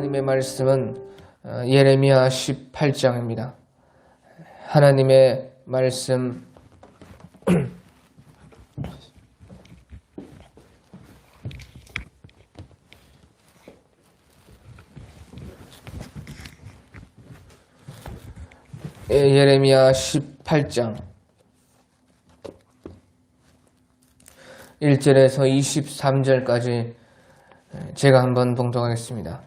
하나님의 말씀은 예레미야 18장입니다. 하나님의 말씀 예레미야 18장 1절에서 23절까지 제가 한번 봉독하겠습니다.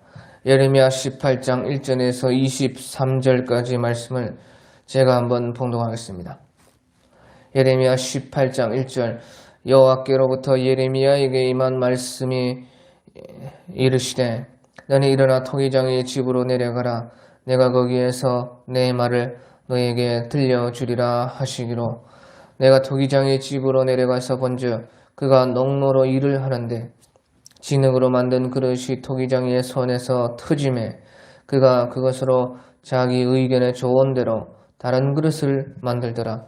예레미야 18장 1절에서 23절까지 말씀을 제가 한번 봉독하겠습니다. 예레미야 18장 1절 여호와께로부터 예레미야에게 임한 말씀이 이르시되 너는 일어나 토기장의 집으로 내려가라. 내가 거기에서 내 말을 너에게 들려주리라 하시기로 내가 토기장의 집으로 내려가서 본즉 그가 농로로 일을 하는데 진흙으로 만든 그릇이 토기장의 손에서 터짐에 그가 그것으로 자기 의견에 좋은 대로 다른 그릇을 만들더라.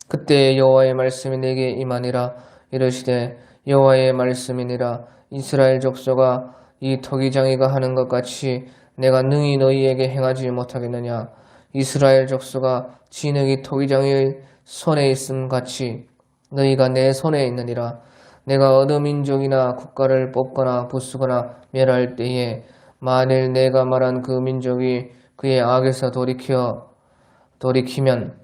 그때 여호와의 말씀이 내게 임하니라. 이르시되 여호와의 말씀이니라. 이스라엘 족속아 이 토기장이가 하는 것 같이 내가 능히 너희에게 행하지 못하겠느냐. 이스라엘 족속아 진흙이 토기장의 손에 있음 같이 너희가 내 손에 있느니라. 내가 어느 민족이나 국가를 뽑거나 부수거나 멸할 때에 만일 내가 말한 그 민족이 그의 악에서 돌이키면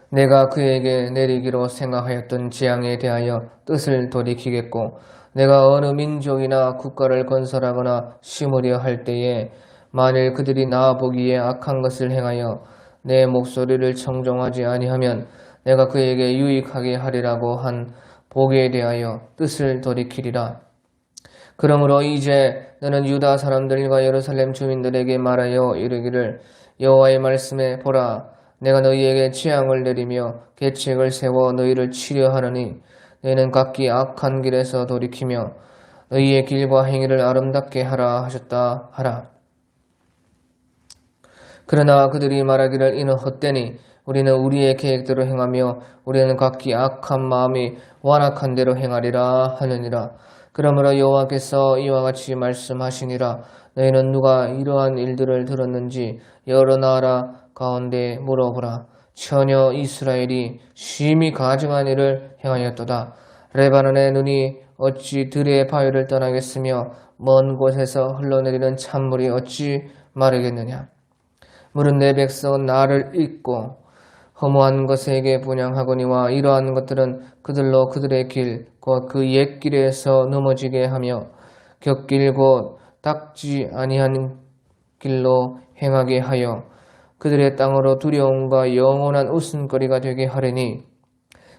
내가 그에게 내리기로 생각하였던 재앙에 대하여 뜻을 돌이키겠고 내가 어느 민족이나 국가를 건설하거나 심으려 할 때에 만일 그들이 나 보기에 악한 것을 행하여 내 목소리를 청종하지 아니하면 내가 그에게 유익하게 하리라고 한 복에 대하여 뜻을 돌이키리라. 그러므로 이제 너는 유다 사람들과 예루살렘 주민들에게 말하여 이르기를 여호와의 말씀에 보라 내가 너희에게 재앙을 내리며 계책을 세워 너희를 치려 하느니 너희는 각기 악한 길에서 돌이키며 너희의 길과 행위를 아름답게 하라 하셨다 하라. 그러나 그들이 말하기를 이는 헛되니 우리는 우리의 계획대로 행하며 우리는 각기 악한 마음이 완악한 대로 행하리라 하느니라. 그러므로 여호와께서 이와 같이 말씀하시니라. 너희는 누가 이러한 일들을 들었는지 여러 나라 가운데 물어보라. 처녀 이스라엘이 심히 가증한 일을 행하였도다. 레바논의 눈이 어찌 들의 바위를 떠나겠으며 먼 곳에서 흘러내리는 찬물이 어찌 마르겠느냐. 물은 내 백성은 나를 잊고 허무한 것에게 분향하거니와 이러한 것들은 그들로 그들의 길 곧 그 옛 길에서 넘어지게 하며 곁길 곧 닦지 아니한 길로 행하게 하여 그들의 땅으로 두려움과 영원한 웃음거리가 되게 하리니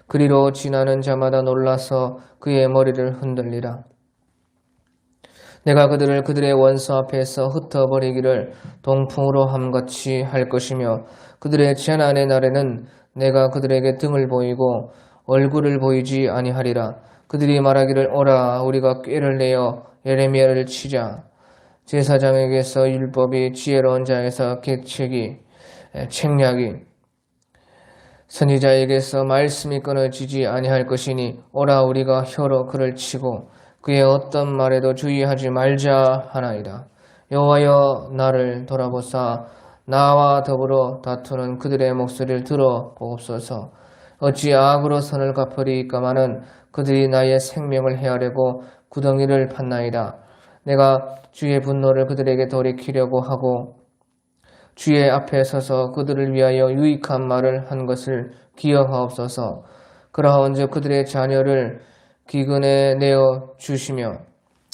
그리로 지나는 자마다 놀라서 그의 머리를 흔들리라. 내가 그들을 그들의 원수 앞에서 흩어버리기를 동풍으로 함같이 할 것이며 그들의 재난의 날에는 내가 그들에게 등을 보이고 얼굴을 보이지 아니하리라. 그들이 말하기를 오라 우리가 꾀를 내어 예레미야를 치자. 제사장에게서 율법이 지혜로운 자에서 책략이 선지자에게서 말씀이 끊어지지 아니할 것이니 오라 우리가 혀로 그를 치고 그의 어떤 말에도 주의하지 말자 하나이다. 여호와여 나를 돌아보사 나와 더불어 다투는 그들의 목소리를 들어보옵소서. 어찌 악으로 선을 갚으리까마는 그들이 나의 생명을 헤아려고 구덩이를 팠나이다. 내가 주의 분노를 그들에게 돌이키려고 하고 주의 앞에 서서 그들을 위하여 유익한 말을 한 것을 기억하옵소서. 그러한즉 그들의 자녀를 기근에 내어 주시며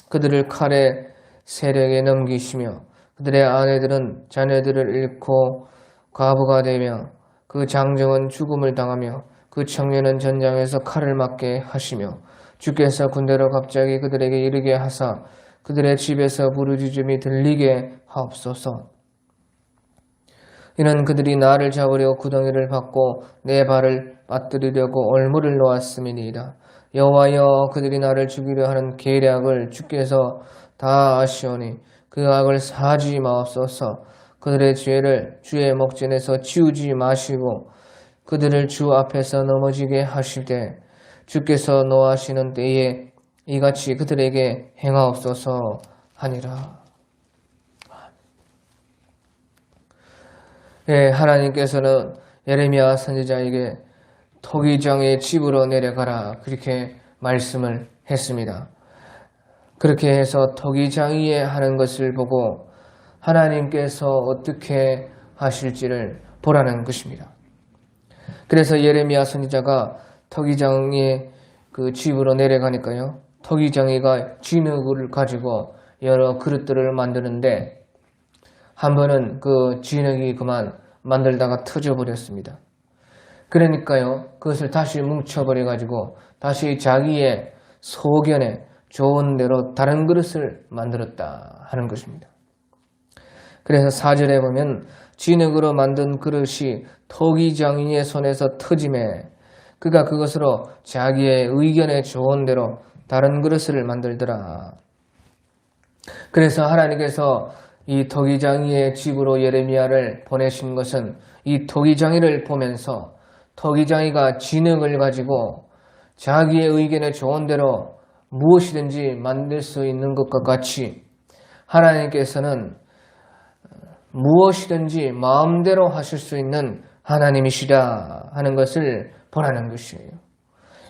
그들을 칼의 세력에 넘기시며 그들의 아내들은 자녀들을 잃고 과부가 되며 그 장정은 죽음을 당하며 그 청년은 전장에서 칼을 맞게 하시며 주께서 군대로 갑자기 그들에게 이르게 하사 그들의 집에서 부르짖음이 들리게 하옵소서. 이는 그들이 나를 잡으려 구덩이를 받고 내 발을 빠뜨리려고 올무를 놓았음이니이다. 여호와여 그들이 나를 죽이려 하는 계략을 주께서 다 아시오니 그 악을 사하지 마옵소서. 그들의 죄를 주의 목전에서 지우지 마시고 그들을 주 앞에서 넘어지게 하시되 주께서 노하시는 때에 이같이 그들에게 행하옵소서 하니라. 예, 하나님께서는 예레미야 선지자에게 토기장의 집으로 내려가라 그렇게 말씀을 했습니다. 그렇게 해서 토기장이에 하는 것을 보고 하나님께서 어떻게 하실지를 보라는 것입니다. 그래서 예레미야 선지자가 토기장의 그 집으로 내려가니까요. 토기장이가 진흙을 가지고 여러 그릇들을 만드는데 한 번은 그 진흙이 그만 만들다가 터져버렸습니다. 그러니까요. 그것을 다시 뭉쳐버려가지고 다시 자기의 소견에 좋은 대로 다른 그릇을 만들었다 하는 것입니다. 그래서 4절에 보면 진흙으로 만든 그릇이 토기장이의 손에서 터짐에 그가 그것으로 자기의 의견에 좋은 대로 다른 그릇을 만들더라. 그래서 하나님께서 이 토기장이의 집으로 예레미야를 보내신 것은 이 토기장이를 보면서 토기장이가 진흙을 가지고 자기의 의견에 좋은 대로 무엇이든지 만들 수 있는 것과 같이 하나님께서는 무엇이든지 마음대로 하실 수 있는 하나님이시다 하는 것을 보라는 것이에요.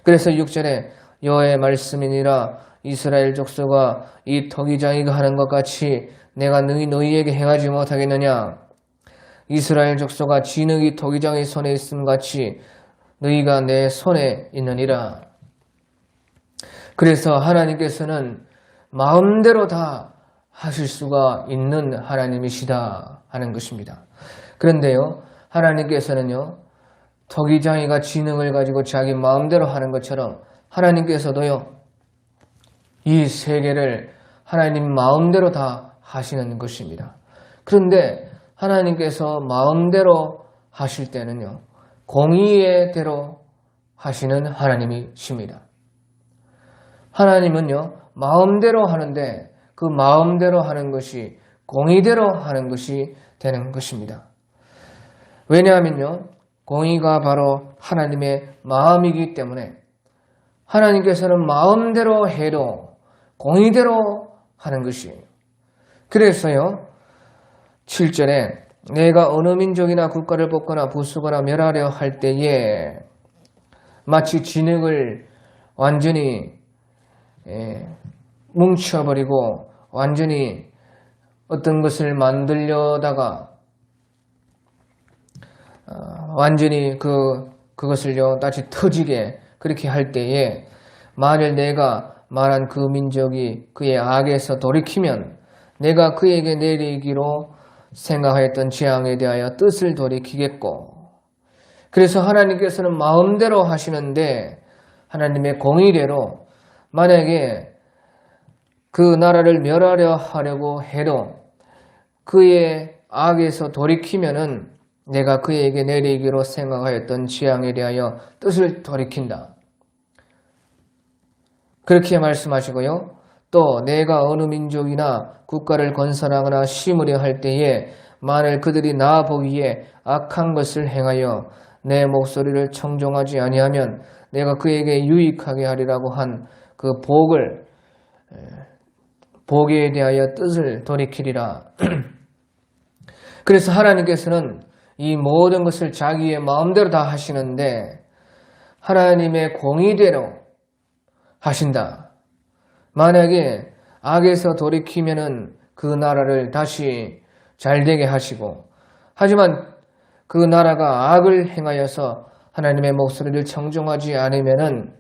그래서 6절에 여호와의 말씀이니라 이스라엘 족속아 이 토기장이가 하는 것 같이 내가 너희에게 행하지 못하겠느냐. 이스라엘 족속아 진흙이 토기장의 손에 있음 같이 너희가 내 손에 있느니라. 그래서 하나님께서는 마음대로 다 하실 수가 있는 하나님이시다 하는 것입니다. 그런데요, 하나님께서는요, 토기장이가 진흙을 가지고 자기 마음대로 하는 것처럼 하나님께서도요, 이 세계를 하나님 마음대로 다 하시는 것입니다. 그런데 하나님께서 마음대로 하실 때는요, 공의의 대로 하시는 하나님이십니다. 하나님은요, 마음대로 하는데 그 마음대로 하는 것이 공의대로 하는 것이 되는 것입니다. 왜냐하면요, 공의가 바로 하나님의 마음이기 때문에 하나님께서는 마음대로 해도 공의대로 하는 것이에요. 그래서요, 7절에 내가 어느 민족이나 국가를 뽑거나 부수거나 멸하려 할 때에 마치 진흙을 완전히 뭉쳐버리고 완전히 어떤 것을 만들려다가 완전히 그것을요 다시 터지게 그렇게 할 때에 만일 내가 말한 그 민족이 그의 악에서 돌이키면 내가 그에게 내리기로 생각하였던 재앙에 대하여 뜻을 돌이키겠고. 그래서 하나님께서는 마음대로 하시는데 하나님의 공의대로 만약에 그 나라를 멸하려 하려고 해도 그의 악에서 돌이키면은 내가 그에게 내리기로 생각하였던 재앙에 대하여 뜻을 돌이킨다. 그렇게 말씀하시고요. 또 내가 어느 민족이나 국가를 건설하거나 심으려 할 때에 만일 그들이 나 보기에 악한 것을 행하여 내 목소리를 청종하지 아니하면 내가 그에게 유익하게 하리라고 한 그 복에 대하여 뜻을 돌이키리라. 그래서 하나님께서는 이 모든 것을 자기의 마음대로 다 하시는데 하나님의 공의대로 하신다. 만약에 악에서 돌이키면은 그 나라를 다시 잘되게 하시고, 하지만 그 나라가 악을 행하여서 하나님의 목소리를 청종하지 않으면은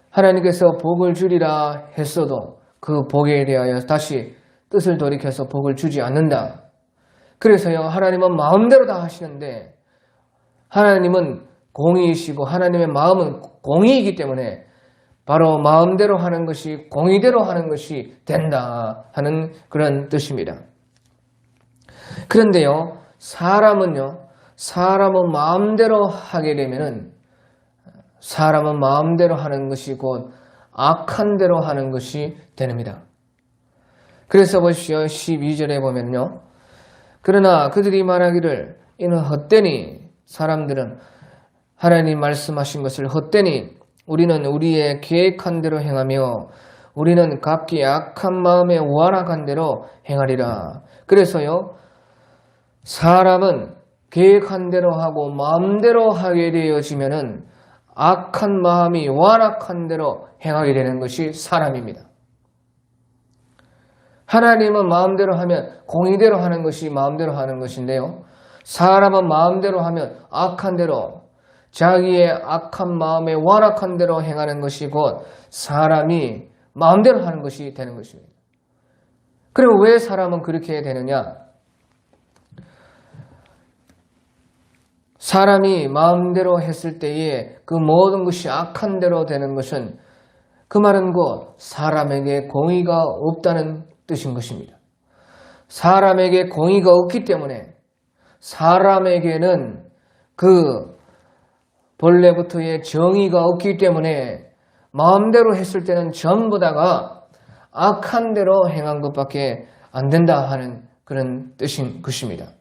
하나님께서 복을 주리라 했어도 그 복에 대하여 다시 뜻을 돌이켜서 복을 주지 않는다. 그래서요, 하나님은 마음대로 다 하시는데 하나님은 공의이시고 하나님의 마음은 공의이기 때문에 바로 마음대로 하는 것이 공의대로 하는 것이 된다 하는 그런 뜻입니다. 그런데요, 사람은 마음대로 하게 되면은 사람은 마음대로 하는 것이 곧 악한 대로 하는 것이 됩니다. 그래서 보십시오. 12절에 보면요. 그러나 그들이 말하기를 이는 헛되니, 사람들은 하나님 말씀하신 것을 헛되니 우리는 우리의 계획한 대로 행하며 우리는 각기 악한 마음에 완악한 대로 행하리라. 그래서요, 사람은 계획한 대로 하고 마음대로 하게 되어지면은 악한 마음이 완악한 대로 행하게 되는 것이 사람입니다. 하나님은 마음대로 하면 공의대로 하는 것이 마음대로 하는 것인데요. 사람은 마음대로 하면 악한 대로 자기의 악한 마음에 완악한 대로 행하는 것이 곧 사람이 마음대로 하는 것이 되는 것입니다. 그리고 왜 사람은 그렇게 되느냐? 사람이 마음대로 했을 때에 그 모든 것이 악한 대로 되는 것은 그 말은 곧 사람에게 공의가 없다는 뜻인 것입니다. 사람에게 공의가 없기 때문에 사람에게는 그 본래부터의 정의가 없기 때문에 마음대로 했을 때는 전부 다가 악한 대로 행한 것밖에 안 된다 하는 그런 뜻인 것입니다.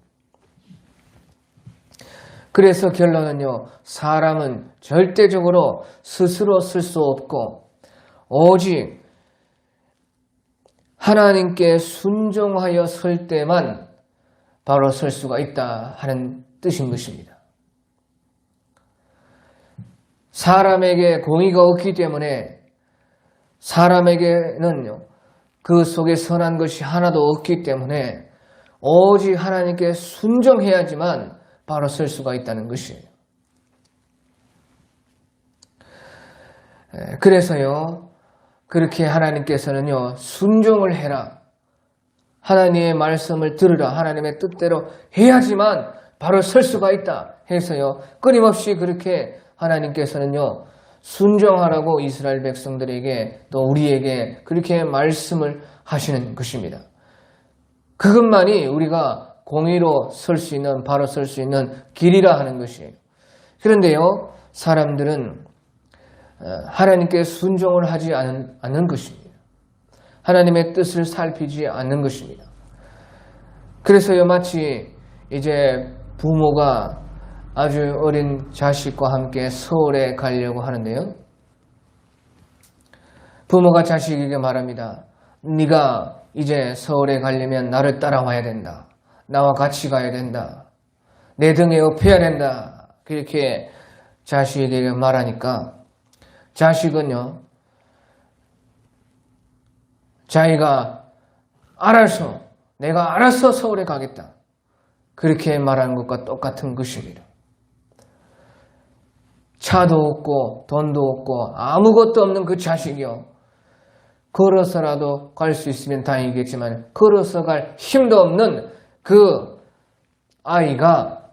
그래서 결론은요, 사람은 절대적으로 스스로 쓸 수 없고 오직 하나님께 순종하여 설 때만 바로 설 수가 있다 하는 뜻인 것입니다. 사람에게 공의가 없기 때문에 사람에게는 그 속에 선한 것이 하나도 없기 때문에 오직 하나님께 순종해야지만 바로 설 수가 있다는 것이에요. 그래서요, 그렇게 하나님께서는요, 순종을 해라. 하나님의 말씀을 들으라. 하나님의 뜻대로 해야지만 바로 설 수가 있다 해서요, 끊임없이 그렇게 하나님께서는요, 순종하라고 이스라엘 백성들에게 또 우리에게 그렇게 말씀을 하시는 것입니다. 그것만이 우리가 공의로 설 수 있는, 바로 설 수 있는 길이라 하는 것이에요. 그런데요, 사람들은 하나님께 순종을 하지 않는 것입니다. 하나님의 뜻을 살피지 않는 것입니다. 그래서요, 마치 이제 부모가 아주 어린 자식과 함께 서울에 가려고 하는데요. 부모가 자식에게 말합니다. 네가 이제 서울에 가려면 나를 따라와야 된다. 나와 같이 가야 된다. 내 등에 업혀야 된다. 그렇게 자식에게 말하니까 자식은요, 자기가 내가 알아서 서울에 가겠다. 그렇게 말하는 것과 똑같은 것입니다. 차도 없고 돈도 없고 아무것도 없는 그 자식이요, 걸어서라도 갈 수 있으면 다행이겠지만 걸어서 갈 힘도 없는 그 아이가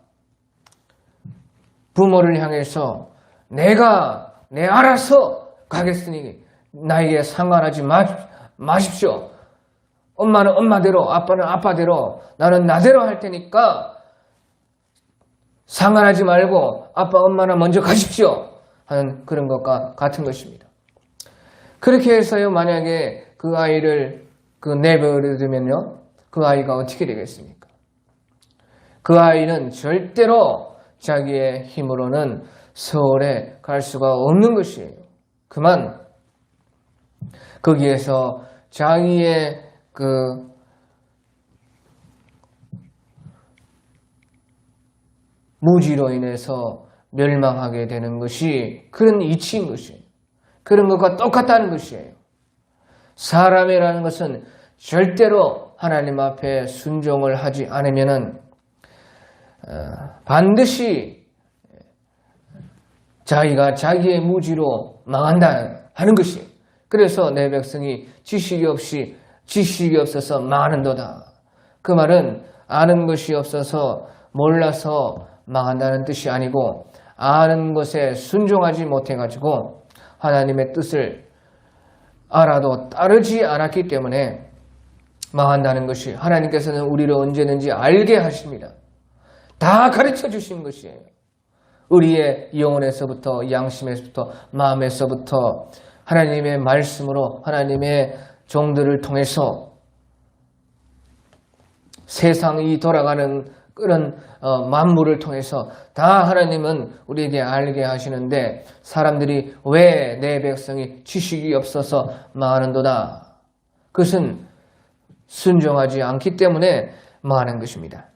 부모를 향해서 내가 알아서 가겠으니 나에게 상관하지 마십시오. 엄마는 엄마대로, 아빠는 아빠대로, 나는 나대로 할 테니까 상관하지 말고 아빠, 엄마나 먼저 가십시오 하는 그런 것과 같은 것입니다. 그렇게 해서요, 만약에 그 아이를 내버려두면요, 그 아이가 어떻게 되겠습니까? 그 아이는 절대로 자기의 힘으로는 서울에 갈 수가 없는 것이에요. 그만 거기에서 자기의 무지로 인해서 멸망하게 되는 것이 그런 이치인 것이에요. 그런 것과 똑같다는 것이에요. 사람이라는 것은 절대로 하나님 앞에 순종을 하지 않으면은 반드시 자기가 자기의 무지로 망한다 하는 것이에요. 그래서 내 백성이 지식이 없어서 망하는도다. 그 말은 아는 것이 없어서 몰라서 망한다는 뜻이 아니고 아는 것에 순종하지 못해가지고 하나님의 뜻을 알아도 따르지 않았기 때문에 망한다는 것이, 하나님께서는 우리를 언제든지 알게 하십니다. 다 가르쳐 주신 것이에요. 우리의 영혼에서부터, 양심에서부터, 마음에서부터 하나님의 말씀으로 하나님의 종들을 통해서 세상이 돌아가는 그런 만물을 통해서 다 하나님은 우리에게 알게 하시는데 사람들이 왜 내 백성이 지식이 없어서 망하는도다. 그것은 순종하지 않기 때문에 망하는 것입니다.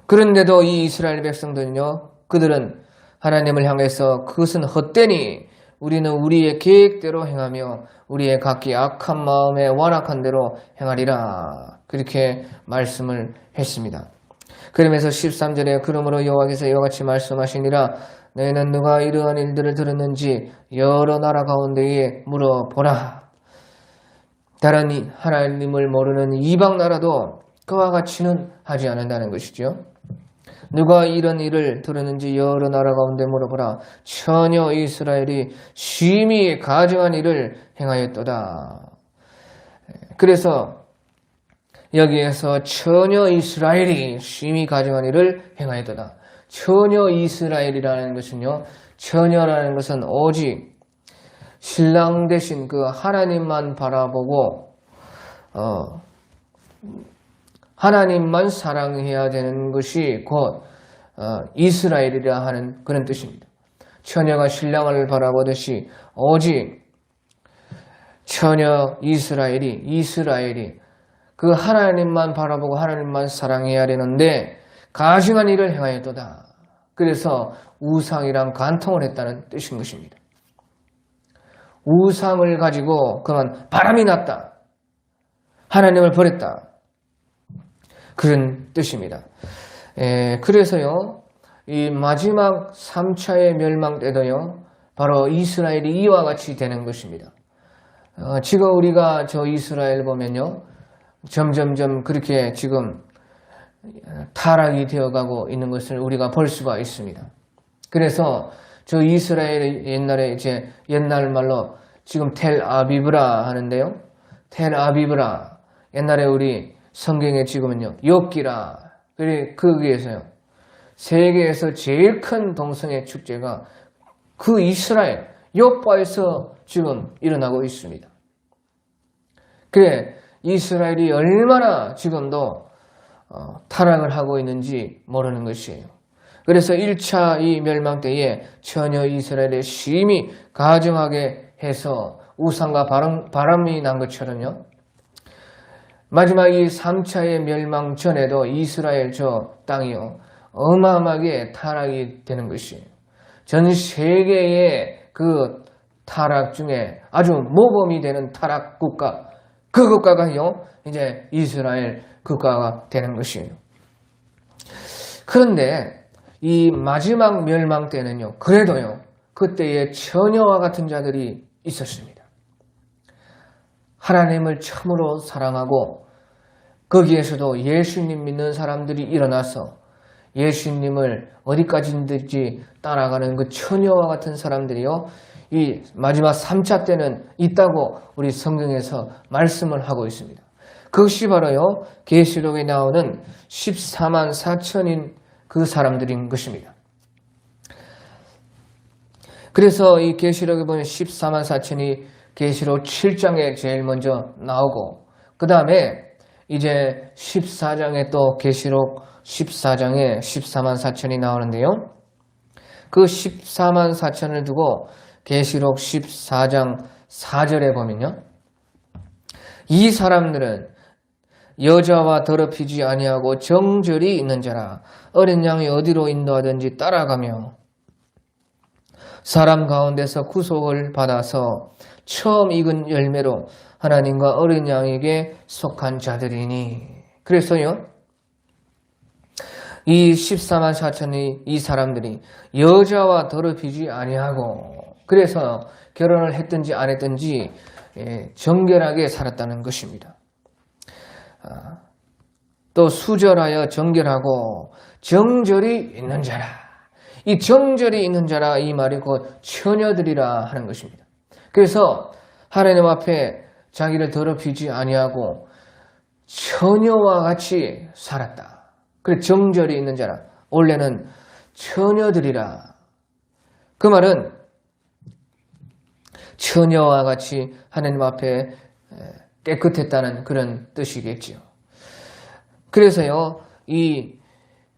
그런데도 이 이스라엘 백성들은요, 그들은 하나님을 향해서 그것은 헛되니 우리는 우리의 계획대로 행하며 우리의 각기 악한 마음에 완악한 대로 행하리라. 그렇게 말씀을 했습니다. 그러면서 13절에 그러므로 여호와께서 이와 같이 말씀하시니라. 너희는 누가 이러한 일들을 들었는지 여러 나라 가운데에 물어보라. 다른 하나님을 모르는 이방 나라도 그와 같이는 하지 않는다는 것이죠. 누가 이런 일을 들었는지 여러 나라 가운데 물어보라. 전혀 이스라엘이 심히 가증한 일을 행하였도다. 그래서 여기에서 전혀 이스라엘이 심히 가증한 일을 행하였도다. 전혀 이스라엘이라는 것은요, 전혀라는 것은 오직 신랑 대신 그 하나님만 바라보고 하나님만 사랑해야 되는 것이 곧 이스라엘이라 하는 그런 뜻입니다. 처녀가 신랑을 바라보듯이 오직 처녀 이스라엘이 그 하나님만 바라보고 하나님만 사랑해야 되는데 가증한 일을 행하였도다. 그래서 우상이랑 간통을 했다는 뜻인 것입니다. 우상을 가지고 그만 바람이 났다. 하나님을 버렸다. 그런 뜻입니다. 그래서요, 이 마지막 3차의 멸망 때도요, 바로 이스라엘이 이와 같이 되는 것입니다. 지금 우리가 저 이스라엘 보면요, 점점점 그렇게 지금 타락이 되어가고 있는 것을 우리가 볼 수가 있습니다. 그래서 저 이스라엘 옛날에 이제 옛날 말로 지금 텔아비브라 하는데요. 텔아비브라. 옛날에 우리 성경에 지금은요. 욥기라. 거기에서요. 세계에서 제일 큰 동성애 축제가 그 이스라엘 욥바에서 지금 일어나고 있습니다. 그래 이스라엘이 얼마나 지금도 타락을 하고 있는지 모르는 것이에요. 그래서 1차 이 멸망 때에 전혀 이스라엘에 심히 가증하게 해서 우상과 바람이 난 것처럼요. 마지막 이 3차의 멸망 전에도 이스라엘 저 땅이요. 어마어마하게 타락이 되는 것이에요. 전 세계의 그 타락 중에 아주 모범이 되는 타락 국가, 그 국가가요. 이제 이스라엘 국가가 되는 것이에요. 그런데 이 마지막 멸망 때는요. 그래도요. 그때에 처녀와 같은 자들이 있었습니다. 하나님을 참으로 사랑하고 거기에서도 예수님 믿는 사람들이 일어나서 예수님을 어디까지든지 따라가는 그 처녀와 같은 사람들이요. 이 마지막 3차 때는 있다고 우리 성경에서 말씀을 하고 있습니다. 그것이 바로요. 계시록에 나오는 14만 4천인 그 사람들인 것입니다. 그래서 이 계시록에 보면 14만 4천이 계시록 7장에 제일 먼저 나오고 그 다음에 이제 14장에 또 계시록 14장에 14만 4천이 나오는데요. 그 14만 4천을 두고 계시록 14장 4절에 보면요. 이 사람들은 여자와 더럽히지 아니하고 정절이 있는 자라 어린 양이 어디로 인도하든지 따라가며 사람 가운데서 구속을 받아서 처음 익은 열매로 하나님과 어린 양에게 속한 자들이니. 그래서요. 이 14만 4천이 이 사람들이 여자와 더럽히지 아니하고 그래서 결혼을 했든지 안 했든지 정결하게 살았다는 것입니다. 또 수절하여 정결하고 정절이 있는 자라. 이 정절이 있는 자라 이 말이 곧 처녀들이라 하는 것입니다. 그래서 하나님 앞에 자기를 더럽히지 아니하고 처녀와 같이 살았다. 그래 정절이 있는 자라. 원래는 처녀들이라. 그 말은 처녀와 같이 하나님 앞에 깨끗했다는 그런 뜻이겠지요. 그래서요, 이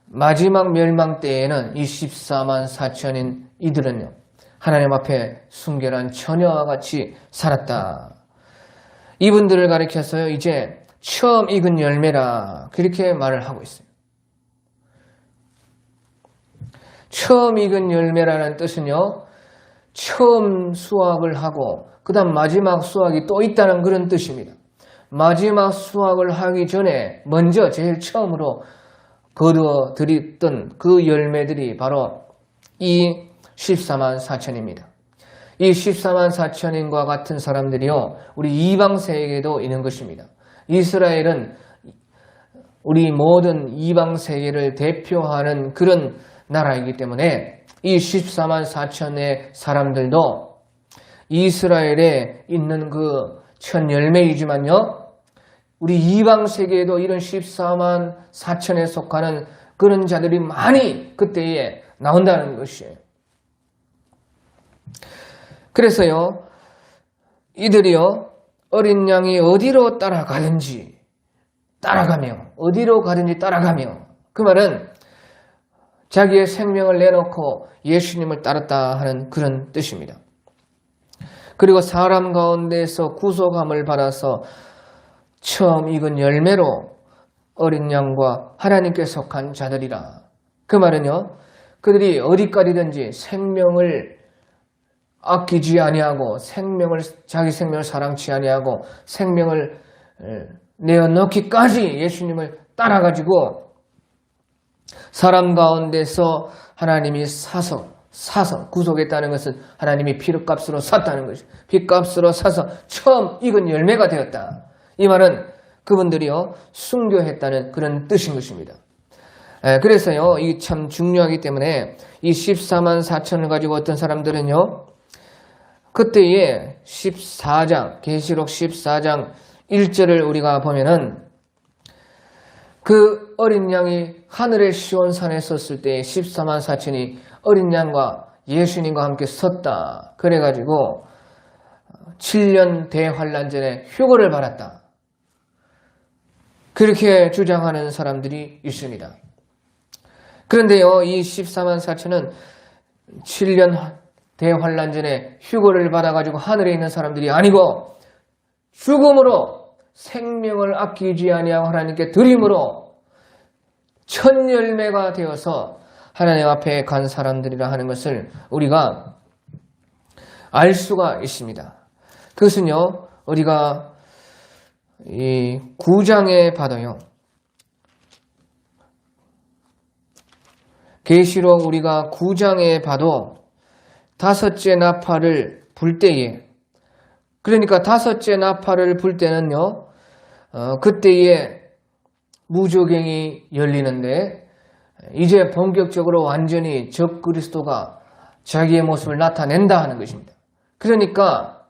마지막 멸망 때에는 이 14만 4천인 이들은요, 하나님 앞에 순결한 처녀와 같이 살았다. 이분들을 가리켜서요, 이제 처음 익은 열매라 그렇게 말을 하고 있어요. 처음 익은 열매라는 뜻은요, 처음 수확을 하고 그 다음 마지막 수확이 또 있다는 그런 뜻입니다. 마지막 수확을 하기 전에 먼저 제일 처음으로 거두어 드렸던 그 열매들이 바로 이 14만 4천입니다. 이 14만 4천인과 같은 사람들이요, 우리 이방 세계에도 있는 것입니다. 이스라엘은 우리 모든 이방 세계를 대표하는 그런 나라이기 때문에 이 14만 4천의 사람들도 이스라엘에 있는 그 첫 열매이지만요, 우리 이방 세계에도 이런 14만 4천에 속하는 그런 자들이 많이 그때에 나온다는 것이에요. 그래서요, 이들이요, 어린 양이 어디로 따라가든지 따라가며, 어디로 가든지 따라가며, 그 말은 자기의 생명을 내놓고 예수님을 따랐다 하는 그런 뜻입니다. 그리고 사람 가운데서 구속함을 받아서 처음 익은 열매로 어린 양과 하나님께 속한 자들이라. 그 말은요, 그들이 어디까지든지 생명을 아끼지 아니하고 자기 생명을 사랑치 아니하고 생명을 내어놓기까지 예수님을 따라가지고 사람 가운데서 하나님이 사서 구속했다는 것은 하나님이 피값으로 샀다는 것이죠. 피값으로 사서 처음 익은 열매가 되었다. 이 말은 그분들이요, 순교했다는 그런 뜻인 것입니다. 그래서요, 이 참 중요하기 때문에 이 14만 4천을 가지고 어떤 사람들은요, 그때의 14장, 계시록 14장 1절을 우리가 보면은 그 어린 양이 하늘의 시온산에 섰을 때 14만 4천이 어린 양과 예수님과 함께 섰다. 그래가지고 7년 대환란전에 휴거를 받았다. 그렇게 주장하는 사람들이 있습니다. 그런데요, 이 14만 4천은 7년 대환란전에 휴거를 받아가지고 하늘에 있는 사람들이 아니고 죽음으로 생명을 아끼지 아니하고 하나님께 드림으로 첫 열매가 되어서 하나님 앞에 간 사람들이라 하는 것을 우리가 알 수가 있습니다. 그것은요, 우리가 이 9장에 봐도요, 계시록 우리가 9장에 봐도 다섯째 나팔을 불 때에, 그러니까 다섯째 나팔을 불 때는요, 그때에 무저갱이 열리는데 이제 본격적으로 완전히 적 그리스도가 자기의 모습을 나타낸다 하는 것입니다. 그러니까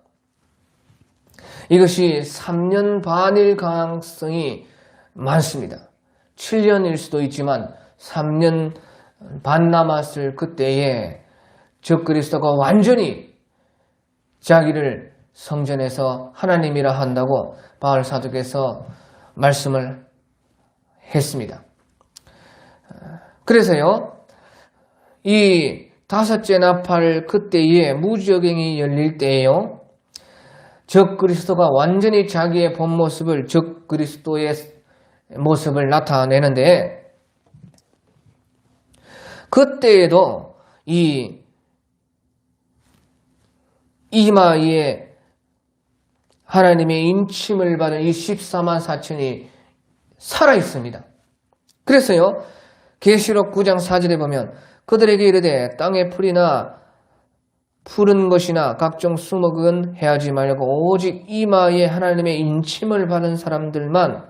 이것이 3년 반일 가능성이 많습니다. 7년일 수도 있지만 3년 반 남았을 그때에 적 그리스도가 완전히 자기를 성전에서 하나님이라 한다고 바울 사도께서 말씀을 했습니다. 그래서요, 이 다섯째 나팔 그때에 무저갱이 열릴 때에요, 적 그리스도가 완전히 자기의 본 모습을, 적 그리스도의 모습을 나타내는데, 그때에도 이 이마에 하나님의 인침을 받은 이 14만 4천이 살아있습니다. 그래서요, 계시록 9장 4절에 보면 그들에게 이르되 땅의 풀이나 푸른 것이나 각종 수목은 해하지 말고 오직 이마에 하나님의 인침을 받은 사람들만,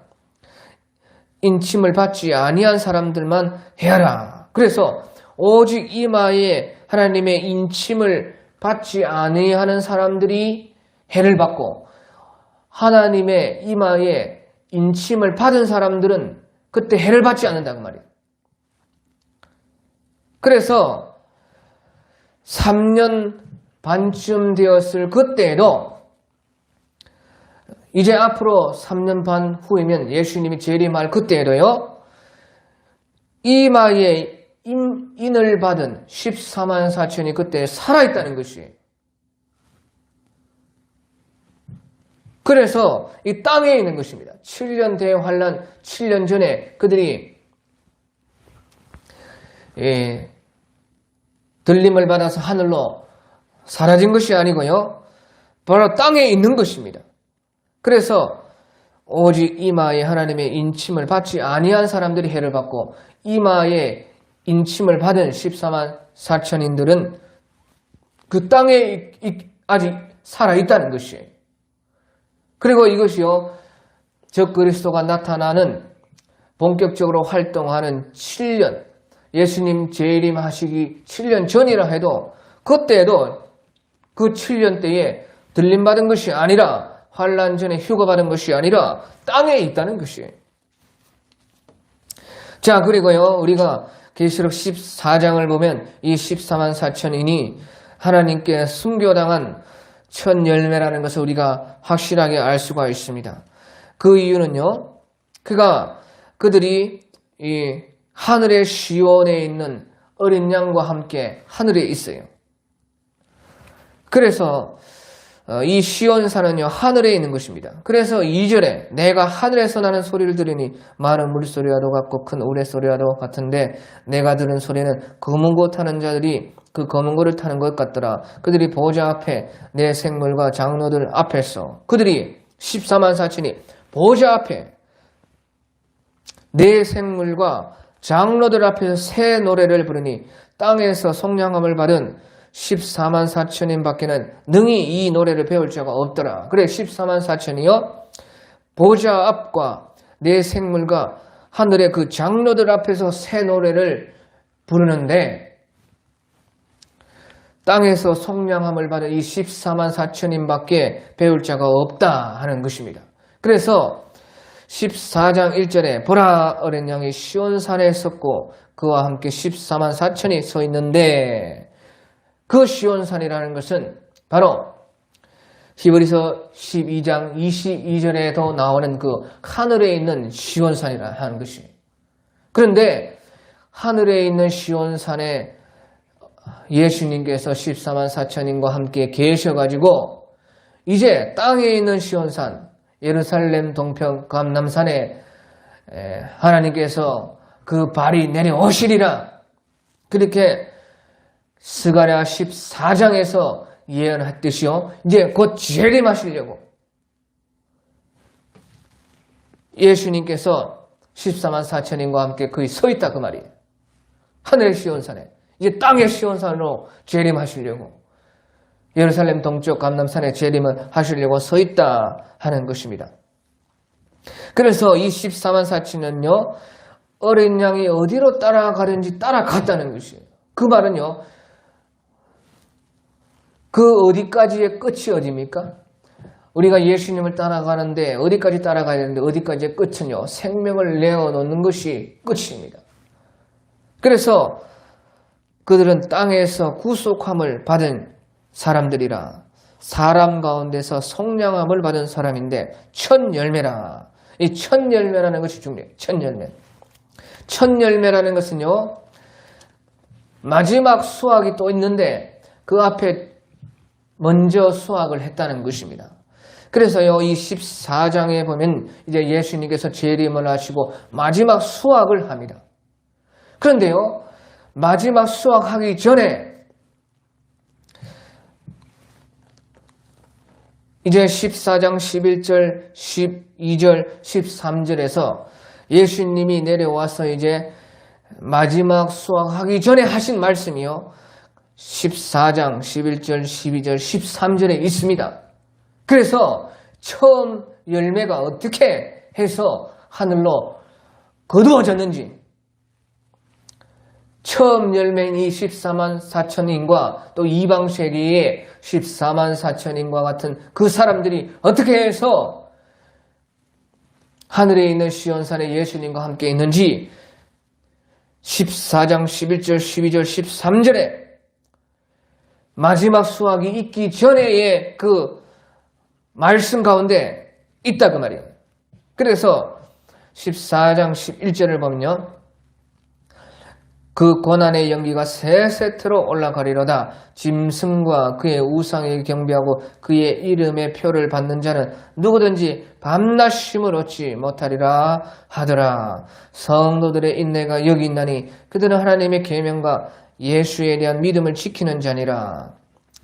인침을 받지 아니한 사람들만 해하라. 그래서 오직 이마에 하나님의 인침을 받지 아니하는 사람들이 해를 받고 하나님의 이마에 인침을 받은 사람들은 그때 해를 받지 않는다고 말이에요. 그래서 3년 반쯤 되었을 그때에도 이제 앞으로 3년 반 후이면 예수님이 재림할 그때에도요, 이마에 인을 받은 14만 4천이 그때 살아있다는 것이에요. 그래서 이 땅에 있는 것입니다. 7년 대환란 7년 전에 그들이 들림을 받아서 하늘로 사라진 것이 아니고요. 바로 땅에 있는 것입니다. 그래서 오직 이마에 하나님의 인침을 받지 아니한 사람들이 해를 받고 이마에 인침을 받은 14만 4천인들은 그 땅에 아직 살아있다는 것이에요. 그리고 이것이요, 적그리스도가 나타나는 본격적으로 활동하는 7년, 예수님 재림하시기 7년 전이라 해도 그때도 그 7년 때에 들림받은 것이 아니라 환난 전에 휴거받은 것이 아니라 땅에 있다는 것이에요. 자, 그리고요, 우리가 계시록 14장을 보면 이 14만 4천인이 하나님께 순교당한 첫 열매라는 것을 우리가 확실하게 알 수가 있습니다. 그 이유는요, 그들이 이 하늘의 시온에 있는 어린 양과 함께 하늘에 있어요. 그래서 이 시온산은요, 하늘에 있는 것입니다. 그래서 2절에 내가 하늘에서 나는 소리를 들으니 많은 물소리와도 같고 큰 우레소리와도 같은데 내가 들은 소리는 검은 고 타는 자들이 그 검은 고를 타는 것 같더라. 그들이 보좌 앞에 내 생물과 장로들 앞에서 그들이 14만 4천이 보좌 앞에 내 생물과 장로들 앞에서 새 노래를 부르니 땅에서 속량함을 받은 14만 4천인 밖에는 능히 이 노래를 배울 자가 없더라. 그래, 14만 4천이요, 보좌 앞과 내 생물과 하늘의 그 장로들 앞에서 새 노래를 부르는데 땅에서 속량함을 받은 이 14만 4천인 밖에 배울 자가 없다 하는 것입니다. 그래서 14장 1절에 보라, 어린 양이 시온산에 섰고 그와 함께 14만 4천이 서 있는데 그 시온산이라는 것은 바로 히브리서 12장 22절에도 나오는 그 하늘에 있는 시온산이라 하는 것이에요. 그런데 하늘에 있는 시온산에 예수님께서 14만 4천인과 함께 계셔가지고 이제 땅에 있는 시온산, 예루살렘 동편 감람산에 하나님께서 그 발이 내려오시리라, 그렇게 스가랴 14장에서 예언했듯이요, 이제 곧 재림하시려고 예수님께서 14만 4천인과 함께 거기 서 있다 그 말이에요. 하늘의 시온산에 이제 땅의 시온산으로 재림하시려고 예루살렘 동쪽 감람산에 재림을 하시려고 서 있다 하는 것입니다. 그래서 이 14만 4천은요, 어린 양이 어디로 따라가는지 따라갔다는 것이에요. 그 말은요, 그 어디까지의 끝이 어디입니까? 우리가 예수님을 따라가는데 어디까지 따라가야 되는데 어디까지의 끝은요, 생명을 내어놓는 것이 끝입니다. 그래서 그들은 땅에서 구속함을 받은 사람들이라, 사람 가운데서 속량함을 받은 사람인데 첫 열매라. 이 첫 열매라는 것이 중요해요. 첫 열매. 첫 열매라는 것은요, 마지막 수확이 또 있는데 그 앞에 먼저 수확을 했다는 것입니다. 그래서요, 이 14장에 보면 이제 예수님께서 재림을 하시고 마지막 수확을 합니다. 그런데요, 마지막 수확하기 전에 이제 14장 11절, 12절, 13절에서 예수님이 내려와서 이제 마지막 수확하기 전에 하신 말씀이요, 14장 11절, 12절, 13절에 있습니다. 그래서 처음 열매가 어떻게 해서 하늘로 거두어졌는지, 처음 열매인 이 14만 4천인과 또 이방 세계의 14만 4천인과 같은 그 사람들이 어떻게 해서 하늘에 있는 시온산에 예수님과 함께 있는지 14장 11절, 12절, 13절에 마지막 수확이 있기 전에의 그 말씀 가운데 있다 그 말이에요. 그래서 14장 11절을 보면요, 그 고난의 연기가 세 세트로 올라가리로다. 짐승과 그의 우상에 경배하고 그의 이름의 표를 받는 자는 누구든지 밤낮 쉼을 얻지 못하리라 하더라. 성도들의 인내가 여기 있나니 그들은 하나님의 계명과 예수에 대한 믿음을 지키는 자니라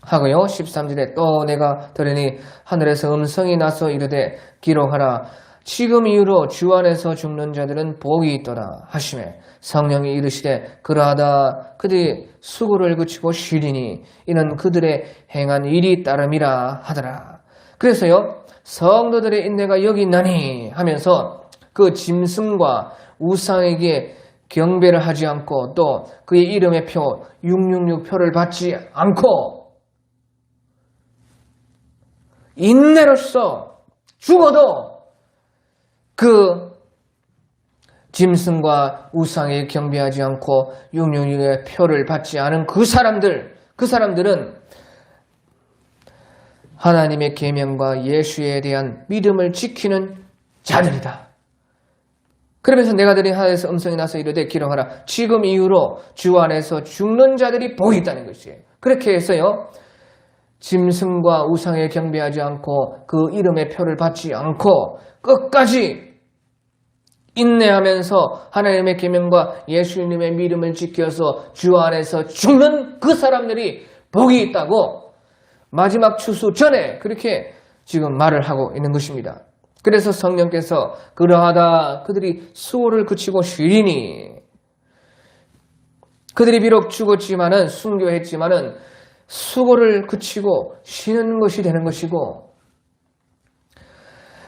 하고요. 13절에 또 내가 들으니 하늘에서 음성이 나서 이르되 기록하라. 지금 이후로 주 안에서 죽는 자들은 복이 있도다 하시매 성령이 이르시되 그러하다 그들이 수고를 그치고 쉬리니 이는 그들의 행한 일이 따름이라 하더라. 그래서요, 성도들의 인내가 여기 있나니 하면서 그 짐승과 우상에게 경배를 하지 않고 또 그의 이름의 표 666표를 받지 않고 인내로서 죽어도 그 짐승과 우상에 경배하지 않고 666의 표를 받지 않은 그 사람들은 하나님의 계명과 예수에 대한 믿음을 지키는 자들이다. 그러면서 내가 들은 하늘에서 음성이 나서 이르되 기록하라. 지금 이후로 주 안에서 죽는 자들이 복이 있다는 것이에요. 그렇게 해서요, 짐승과 우상에 경배하지 않고 그 이름의 표를 받지 않고 끝까지 인내하면서 하나님의 계명과 예수님의 믿음을 지켜서 주 안에서 죽는 그 사람들이 복이 있다고 마지막 추수 전에 그렇게 지금 말을 하고 있는 것입니다. 그래서 성령께서 그러하다 그들이 수고를 그치고 쉬리니, 그들이 비록 죽었지만은 순교했지만은 수고를 그치고 쉬는 것이 되는 것이고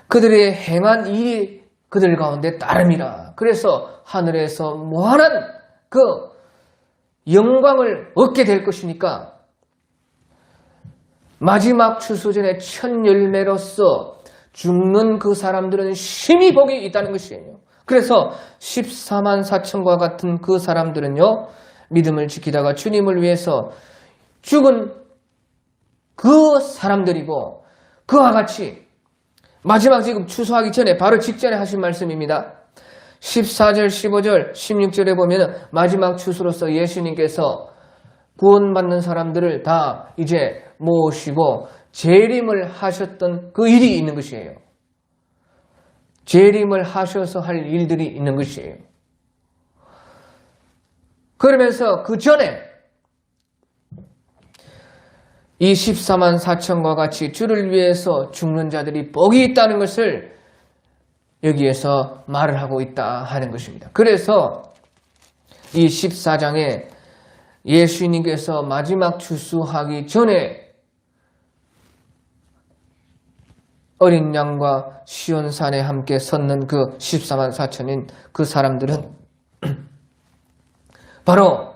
그들의 행한 일이 그들 가운데 따름이라. 그래서 하늘에서 무한한 그 영광을 얻게 될 것이니까 마지막 추수전의 첫 열매로서 죽는 그 사람들은 심히 복이 있다는 것이에요. 그래서 14만 4천과 같은 그 사람들은요, 믿음을 지키다가 주님을 위해서 죽은 그 사람들이고, 그와 같이 마지막 지금 추수하기 전에 바로 직전에 하신 말씀입니다. 14절, 15절, 16절에 보면 마지막 추수로서 예수님께서 구원받는 사람들을 다 이제 모으시고 재림을 하셨던 그 일이 있는 것이에요. 재림을 하셔서 할 일들이 있는 것이에요. 그러면서 그 전에 이 14만 4천과 같이 주를 위해서 죽는 자들이 복이 있다는 것을 여기에서 말을 하고 있다 하는 것입니다. 그래서 이 14장에 예수님께서 마지막 추수하기 전에 어린 양과 시온산에 함께 섰는 그 14만 4천인 그 사람들은 바로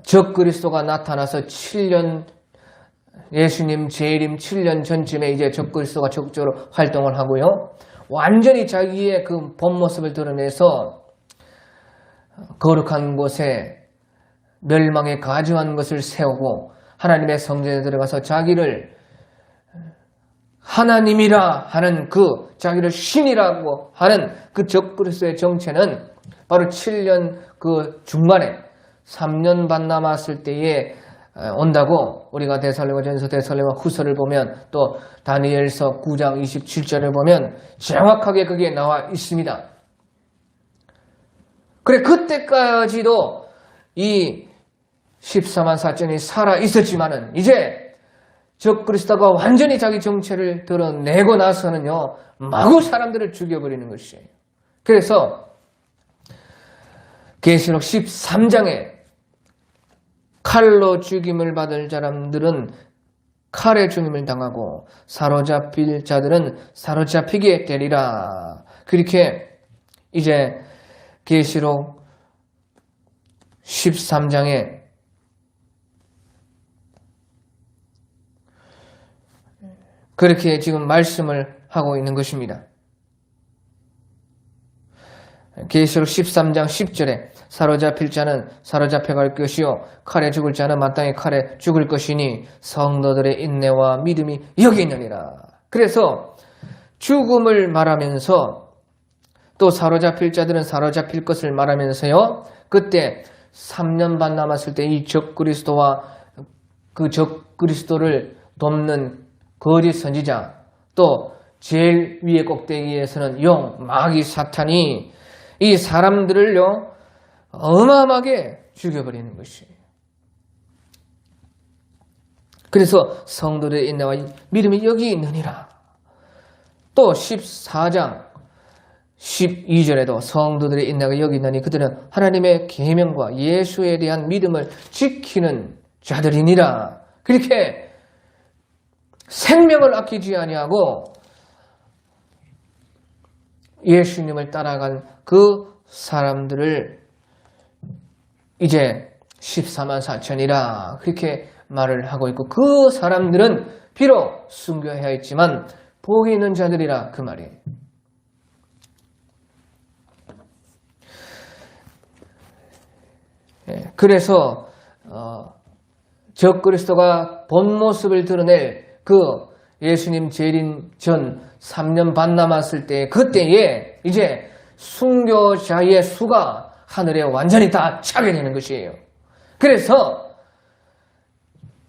적그리스도가 나타나서 7년, 예수님 재림 7년 전쯤에 이제 적그리스도가 적극적으로 활동을 하고요, 완전히 자기의 그 본 모습을 드러내서 거룩한 곳에 멸망에 가증한 것을 세우고 하나님의 성전에 들어가서 자기를 하나님이라 하는 그 자기를 신이라고 하는 그 적그리스도의 정체는 바로 7년 그 중간에 3년 반 남았을 때에 온다고 우리가 데살로니가전서, 데살로니가 후서를 보면 또 다니엘서 9장 27절을 보면 정확하게 그게 나와 있습니다. 그래, 그때까지도 이 14만 4천이 살아 있었지만은 이제 적그리스도가 완전히 자기 정체를 드러내고 나서는요, 마구 사람들을 죽여버리는 것이에요. 그래서 계시록 13장에 칼로 죽임을 받을 사람들은 칼에 죽임을 당하고 사로잡힐 자들은 사로잡히게 되리라. 그렇게 이제 계시록 13장에 그렇게 지금 말씀을 하고 있는 것입니다. 계시록 13장 10절에 사로잡힐 자는 사로잡혀갈 것이요 칼에 죽을 자는 마땅히 칼에 죽을 것이니 성도들의 인내와 믿음이 여기 있느니라. 그래서 죽음을 말하면서 또 사로잡힐 자들은 사로잡힐 것을 말하면서요, 그때 3년 반 남았을 때 이 적그리스도와 그 적그리스도를 돕는 거짓 선지자, 또 제일 위의 꼭대기에서는 용, 마귀, 사탄이 이 사람들을요 어마어마하게 죽여버리는 것이에요. 그래서 성도들의 인내와 믿음이 여기 있느니라. 또 14장 12절에도 성도들의 인내가 여기 있느니 그들은 하나님의 계명과 예수에 대한 믿음을 지키는 자들이니라. 그렇게 생명을 아끼지 아니하고 예수님을 따라간 그 사람들을 이제 14만 4천이라 그렇게 말을 하고 있고, 그 사람들은 비록 순교해야 했지만 복이 있는 자들이라 그 말이에요. 그래서 적그리스도가 본 모습을 드러낼 그 예수님 재림 전 3년 반 남았을 때, 그때에 이제 순교자의 수가 하늘에 완전히 다 차게 되는 것이에요. 그래서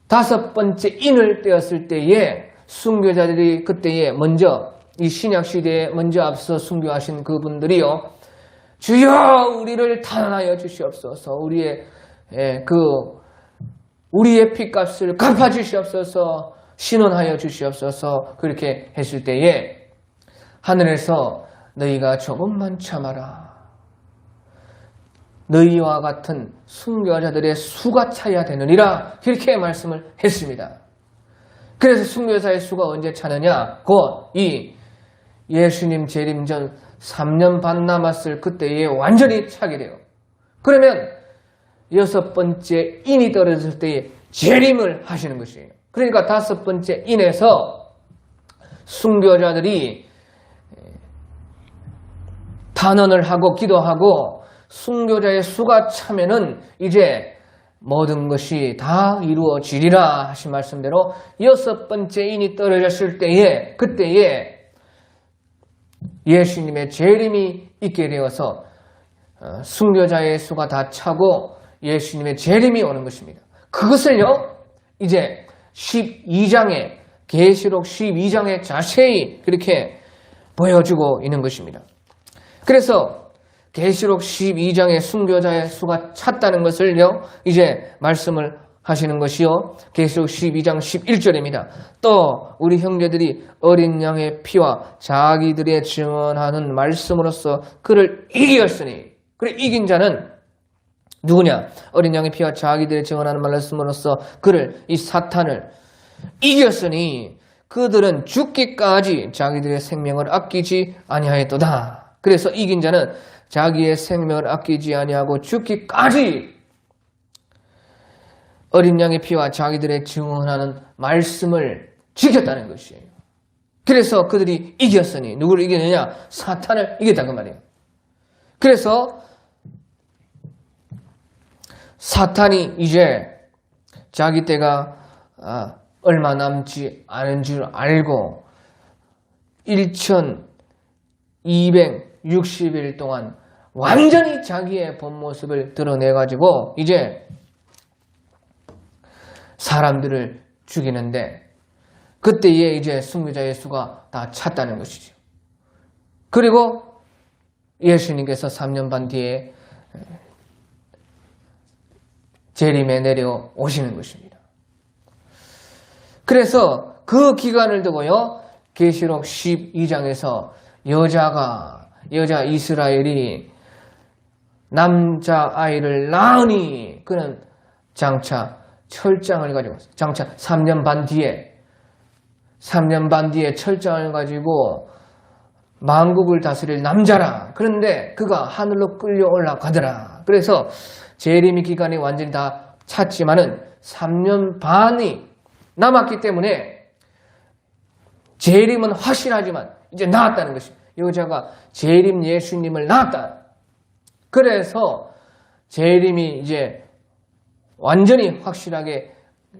5번째 인을 떼었을 때에 순교자들이 그때에 먼저 이 신약 시대에 먼저 앞서 순교하신 그분들이요, 주여 우리를 탄원하여 주시옵소서, 우리의 핏값을 갚아 주시옵소서, 신원하여 주시옵소서, 그렇게 했을 때에 하늘에서 너희가 조금만 참아라, 너희와 같은 순교자들의 수가 차야 되느니라, 그렇게 말씀을 했습니다. 그래서 순교자의 수가 언제 차느냐? 곧 이 예수님 재림 전 3년 반 남았을 그때에 완전히 차게 돼요. 그러면 6번째 인이 떨어졌을 때에 재림을 하시는 것이에요. 그러니까 5번째 인에서 순교자들이 단언을 하고 기도하고 순교자의 수가 차면은 이제 모든 것이 다 이루어지리라 하신 말씀대로 6번째 인이 떨어졌을 때에, 그때에 예수님의 재림이 있게 되어서 순교자의 수가 다 차고 예수님의 재림이 오는 것입니다. 그것을요 이제 12장에, 계시록 12장에 자세히 그렇게 보여주고 있는 것입니다. 그래서 계시록 12장에 순교자의 수가 찼다는 것을요 이제 말씀을 하시는 것이요, 계시록 12장 11절입니다. 또 우리 형제들이 어린 양의 피와 자기들의 증언하는 말씀으로써 그를 이겼으니, 그래 이긴 자는 누구냐? 어린 양의 피와 자기들의 증언하는 말씀으로써 그를, 이 사탄을 이겼으니 그들은 죽기까지 자기들의 생명을 아끼지 아니하였도다. 그래서 이긴 자는 자기의 생명을 아끼지 아니하고 죽기까지 어린 양의 피와 자기들의 증언하는 말씀을 지켰다는 것이에요. 그래서 그들이 이겼으니, 누구를 이겼느냐? 사탄을 이겼다 그 말이에요. 그래서 사탄이 이제 자기 때가 얼마 남지 않은 줄 알고 1260일 동안 완전히 자기의 본 모습을 드러내가지고 이제 사람들을 죽이는데, 그때에 이제 순교자의 수가 다 찼다는 것이죠. 그리고 예수님께서 3년 반 뒤에 재림에 내려오시는 것입니다. 그래서 그 기간을 두고요 계시록 12장에서 여자 이스라엘이 남자아이를 낳으니 그는 장차 철장을 가지고, 장차 3년 반 뒤에 철장을 가지고 만국을 다스릴 남자라. 그런데 그가 하늘로 끌려 올라가더라. 그래서 재림의 기간이 완전히 다 찼지만은 3년 반이 남았기 때문에 재림은 확실하지만 이제 나았다는 것입니다. 여자가 재림 예수님을 낳았다. 그래서 재림이 이제 완전히 확실하게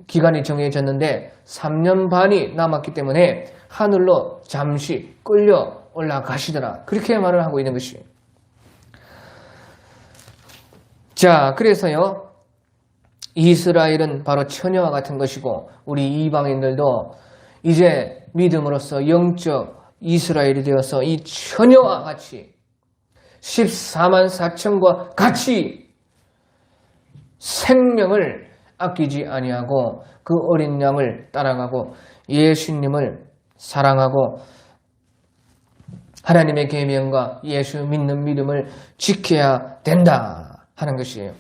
기간이 정해졌는데 3년 반이 남았기 때문에 하늘로 잠시 끌려 올라가시더라. 그렇게 말을 하고 있는 것이에요. 자, 그래서요 이스라엘은 바로 처녀와 같은 것이고 우리 이방인들도 이제 믿음으로써 영적 이스라엘이 되어서 이 처녀와 같이 14만 4천과 같이 생명을 아끼지 아니하고 그 어린 양을 따라가고 예수님을 사랑하고 하나님의 계명과 예수 믿는 믿음을 지켜야 된다 하는 것이에요.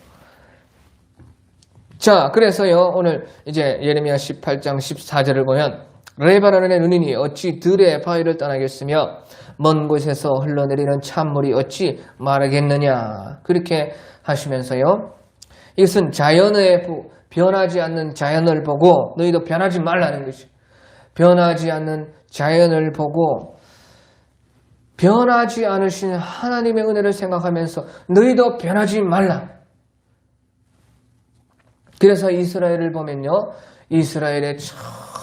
자, 그래서요, 오늘 이제 예레미야 18장 14절을 보면 레바논의 눈이 어찌 들의 바위를 떠나겠으며 먼 곳에서 흘러내리는 찬물이 어찌 마르겠느냐. 그렇게 하시면서요, 이것은 자연의 변하지 않는 자연을 보고 너희도 변하지 말라는 것이, 변하지 않는 자연을 보고 변하지 않으신 하나님의 은혜를 생각하면서 너희도 변하지 말라. 그래서 이스라엘을 보면요, 이스라엘의 저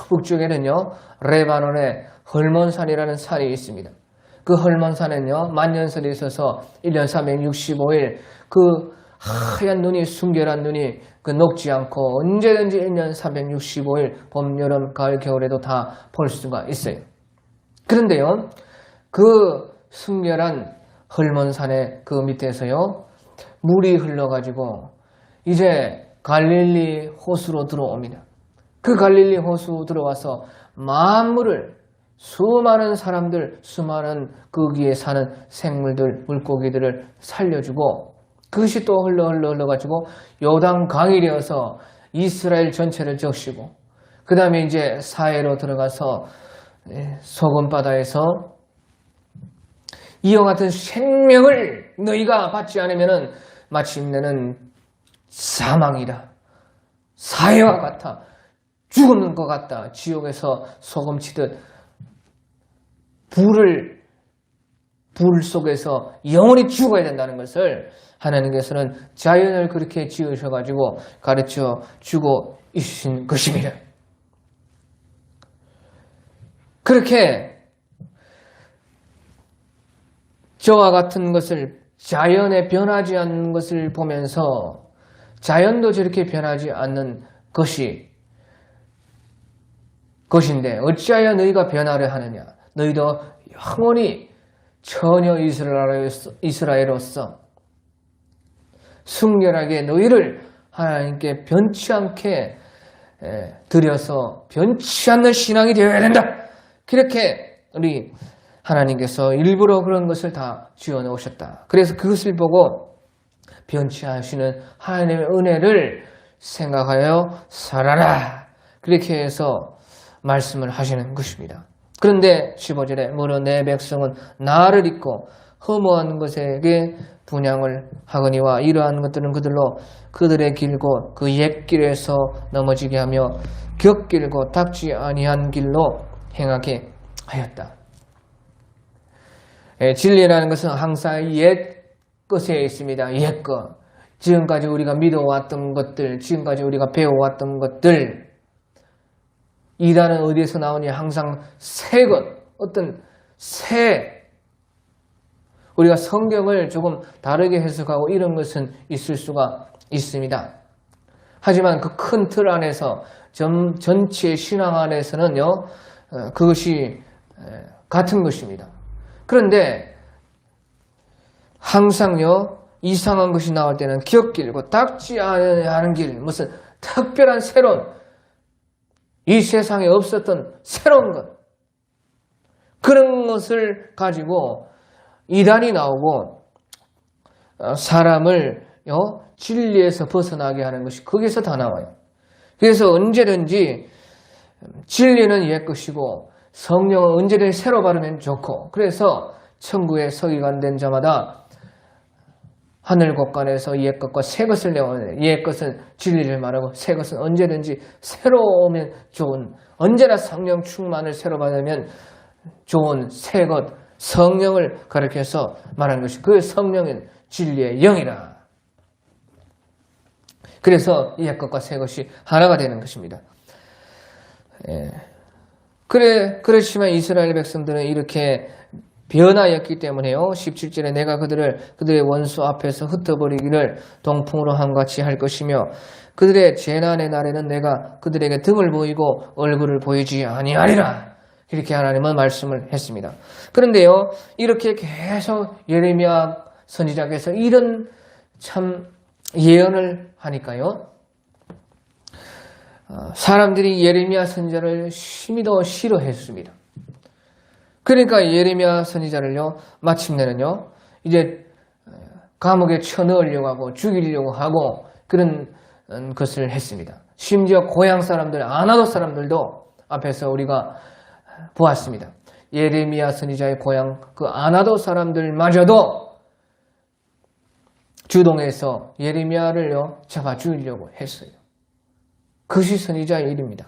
북쪽에는요, 레바논의 헐몬산이라는 산이 있습니다. 그 헐몬산은요, 만년설이 있어서 1년 365일 그 하얀 눈이, 순결한 눈이 그 녹지 않고 언제든지 1년 365일 봄, 여름, 가을, 겨울에도 다 볼 수가 있어요. 그런데요, 그 순결한 헐몬산의 그 밑에서요, 물이 흘러가지고 이제 갈릴리 호수로 들어옵니다. 그 갈릴리 호수 들어와서 만물을, 수많은 사람들, 수많은 거기에 사는 생물들, 물고기들을 살려주고 그것이 또 흘러가지고 요단 강이 되어서 이스라엘 전체를 적시고 그 다음에 이제 사해로 들어가서 소금바다에서 이와 같은 생명을 너희가 받지 않으면 마침내는 사망이다. 사해와 같아. 죽는 것 같다. 지옥에서 소금치듯 불 속에서 영원히 죽어야 된다는 것을 하나님께서는 자연을 그렇게 지으셔가지고 가르쳐 주고 있으신 것입니다. 그렇게 저와 같은 것을, 자연에 변하지 않는 것을 보면서 자연도 저렇게 변하지 않는 것인데 어찌하여 너희가 변화를 하느냐. 너희도 영원히 처녀 이스라엘로서 순결하게 너희를 하나님께 변치 않게 드려서 변치 않는 신앙이 되어야 된다. 그렇게 우리 하나님께서 일부러 그런 것을 다 지어놓으셨다. 그래서 그것을 보고 변치 않으시는 하나님의 은혜를 생각하여 살아라. 그렇게 해서 말씀을 하시는 것입니다. 그런데 15절에 무릇 내 백성은 나를 잊고 허무한 것에게 분향을 하거니와 이러한 것들은 그들로 그들의 길고 그 옛길에서 넘어지게 하며 격길고 닥지 아니한 길로 행하게 하였다. 진리라는 것은 항상 옛 것에 있습니다. 옛 것. 지금까지 우리가 믿어왔던 것들, 지금까지 우리가 배워왔던 것들. 이단은 어디에서 나오냐? 항상 새 것, 어떤 새. 우리가 성경을 조금 다르게 해석하고 이런 것은 있을 수가 있습니다. 하지만 그 큰 틀 안에서, 전체 신앙 안에서는요, 그것이 같은 것입니다. 그런데 항상요, 이상한 것이 나올 때는 격길고 닥지 않은 길, 무슨 특별한 새로운, 이 세상에 없었던 새로운 것, 그런 것을 가지고 이단이 나오고 사람을 진리에서 벗어나게 하는 것이 거기서 다 나와요. 그래서 언제든지 진리는 옛 것이고 성령은 언제든지 새로 바르면 좋고, 그래서 천국에 서기관 된 자마다 하늘 곳간에서 옛 것과 새 것을 내오는, 옛 것은 진리를 말하고 새 것은 언제든지 새로 오면 좋은, 언제나 성령 충만을 새로 받으면 좋은 새 것, 성령을 가리켜서 말하는 것이, 그 성령은 진리의 영이라. 그래서 옛 것과 새 것이 하나가 되는 것입니다. 그렇지만 이스라엘 백성들은 이렇게 변하였기 때문에요. 17절에 내가 그들의 원수 앞에서 흩어버리기를 동풍으로 한같이 할 것이며 그들의 재난의 날에는 내가 그들에게 등을 보이고 얼굴을 보이지 아니하리라. 이렇게 하나님은 말씀을 했습니다. 그런데요, 이렇게 계속 예레미야 선지자께서 이런 참 예언을 하니까요. 사람들이 예레미야 선지자를 심히도 싫어했습니다. 그러니까 예레미야 선지자를요, 마침내는요, 이제 감옥에 쳐넣으려고 하고 죽이려고 하고 그런 것을 했습니다. 심지어 고향 사람들, 아나도 사람들도 앞에서 우리가 보았습니다. 예레미야 선지자의 고향 그 아나도 사람들마저도 주동해서 예레미야를요 잡아 죽이려고 했어요. 그것이 선지자의 일입니다.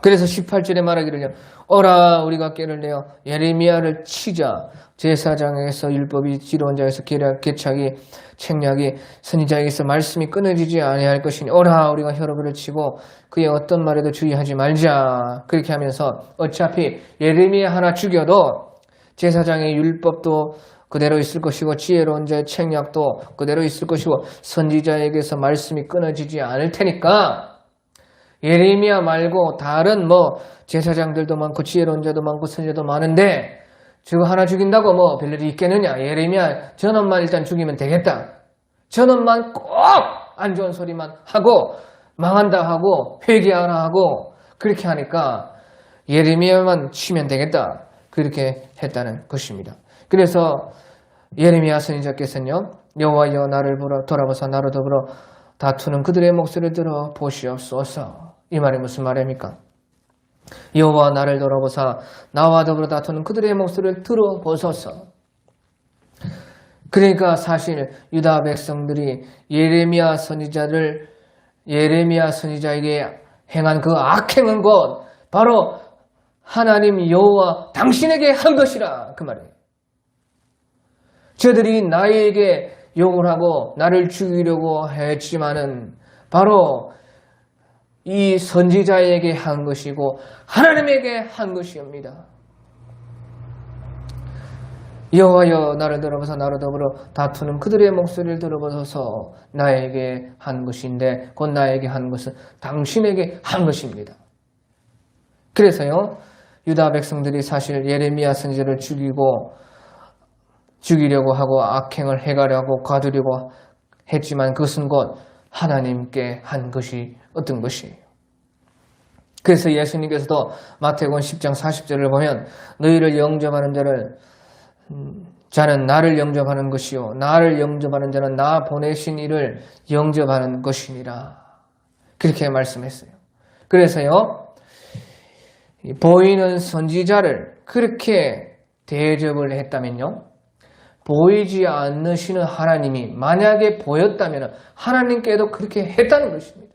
그래서 18절에 말하기를요, 어라 우리가 꾀를 내어 예레미야를 치자. 제사장에서 율법이 지러운 자에서 계책이 책략이 선지자에게서 말씀이 끊어지지 아니할 것이니 어라 우리가 혈업을 치고 그의 어떤 말에도 주의하지 말자. 그렇게 하면서 어차피 예레미야 하나 죽여도 제사장의 율법도 그대로 있을 것이고 지혜로운 자의 책략도 그대로 있을 것이고 선지자에게서 말씀이 끊어지지 않을 테니까 예레미야 말고 다른 제사장들도 많고 지혜로운 자도 많고 선지자도 많은데 저거 하나 죽인다고 별일이 있겠느냐. 예레미야 저놈만 일단 죽이면 되겠다. 저놈만 꼭 안 좋은 소리만 하고 망한다 하고 회개하라 하고 그렇게 하니까 예레미야만 치면 되겠다. 그렇게 했다는 것입니다. 그래서 예레미야 선지자께서는요, 여호와여 나를 돌아보사 나로 더불어 다투는 그들의 목소리를 들어 보시옵소서. 이 말이 무슨 말입니까? 여호와 나를 돌아보사 나와 더불어 다투는 그들의 목소리를 들어보소서. 그러니까 사실 유다 백성들이 예레미야 선지자에게 행한 그 악행은 곧 바로 하나님 여호와 당신에게 한 것이라 그 말이에요. 저들이 나에게 욕을 하고 나를 죽이려고 했지만은 바로 이 선지자에게 한 것이고 하나님에게 한 것이옵니다. 여호와여 나를 들어보사 나로 더불어 다투는 그들의 목소리를 들어보소서. 나에게 한 것인데 곧 나에게 한 것은 당신에게 한 것입니다. 그래서요 유다 백성들이 사실 예레미야 선지자를 죽이려고 하고 악행을 행하려고 거두려고 했지만 그것은 곧 하나님께 한 것이 어떤 것이에요. 그래서 예수님께서도 마태복음 10장 40절을 보면 너희를 영접하는 자는 나를 영접하는 것이요 나를 영접하는 자는 나 보내신 이를 영접하는 것이니라. 그렇게 말씀했어요. 그래서요 보이는 선지자를 그렇게 대접을 했다면요 보이지 않으시는 하나님이 만약에 보였다면 하나님께도 그렇게 했다는 것입니다.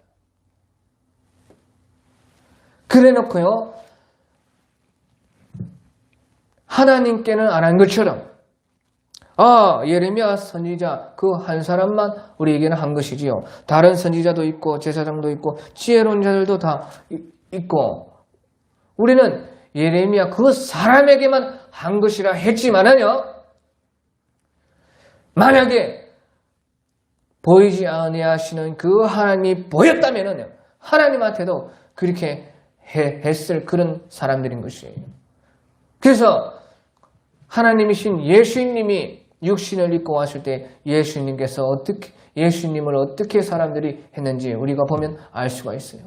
그래 놓고요 하나님께는 안 한 것처럼 예레미야 선지자 그 한 사람만 우리에게는 한 것이지요. 다른 선지자도 있고 제사장도 있고 지혜로운 자들도 다 있고 우리는 예레미야 그 사람에게만 한 것이라 했지만은요 만약에 보이지 아니하시는 그 하나님이 보였다면은요 하나님한테도 그렇게 했을 그런 사람들인 것이에요. 그래서 하나님이신 예수님이 육신을 입고 왔을 때 예수님을 어떻게 사람들이 했는지 우리가 보면 알 수가 있어요.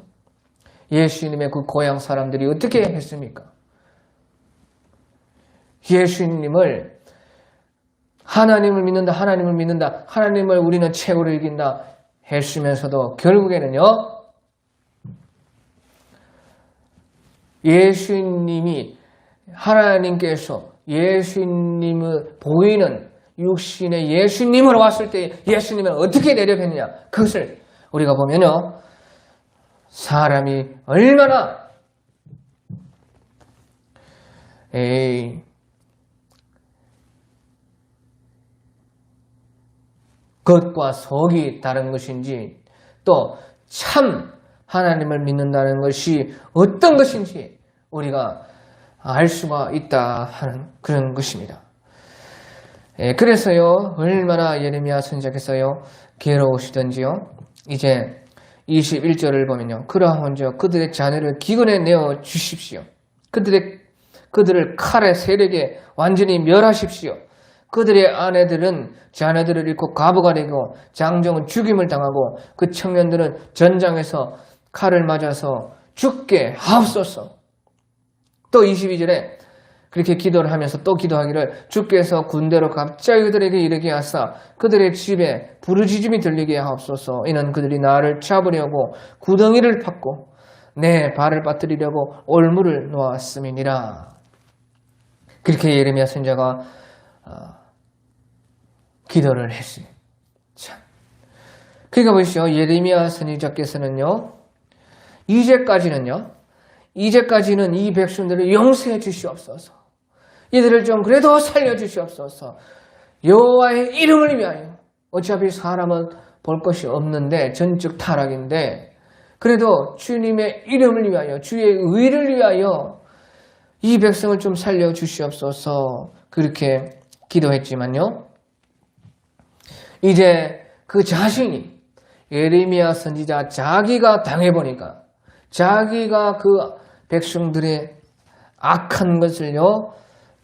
예수님의 그 고향 사람들이 어떻게 했습니까? 예수님을 하나님을 믿는다, 하나님을 우리는 최고로 이긴다 했으면서도 결국에는요 하나님께서 예수님을 보이는 육신의 예수님으로 왔을 때 예수님은 어떻게 대접했느냐 그것을 우리가 보면요 사람이 얼마나 겉과 속이 다른 것인지 또 참 하나님을 믿는다는 것이 어떤 것인지 우리가 알 수가 있다 하는 그런 것입니다. 그래서요 얼마나 예레미야 선지자께서요 괴로우시던지요 이제 21절을 보면요 그러한즉 그들의 자녀를 기근에 내어 주십시오. 그들을 칼의 세력에 완전히 멸하십시오. 그들의 아내들은 자녀들을 잃고 과부가 되고 장정은 죽임을 당하고 그 청년들은 전장에서 칼을 맞아서 죽게 하옵소서. 또 22절에 그렇게 기도를 하면서 또 기도하기를 주께서 군대로 갑자기 그들에게 이르게 하사 그들의 집에 부르짖음이 들리게 하옵소서. 이는 그들이 나를 잡으려고 구덩이를 팠고 내 발을 빠뜨리려고 올무를 놓았음이니라. 그렇게 예레미야 선지자가 기도를 했어요. 참. 그러니까 보시죠. 예레미야 선지자께서는요. 이제까지는 이 백성들을 용서해 주시옵소서. 이들을 좀 그래도 살려주시옵소서. 여호와의 이름을 위하여. 어차피 사람은 볼 것이 없는데 전적 타락인데 그래도 주님의 이름을 위하여 주의 의를 위하여 이 백성을 좀 살려주시옵소서. 그렇게 기도했지만요. 이제 그 자신이 예레미야 선지자 자기가 당해보니까 자기가 그 백성들의 악한 것을요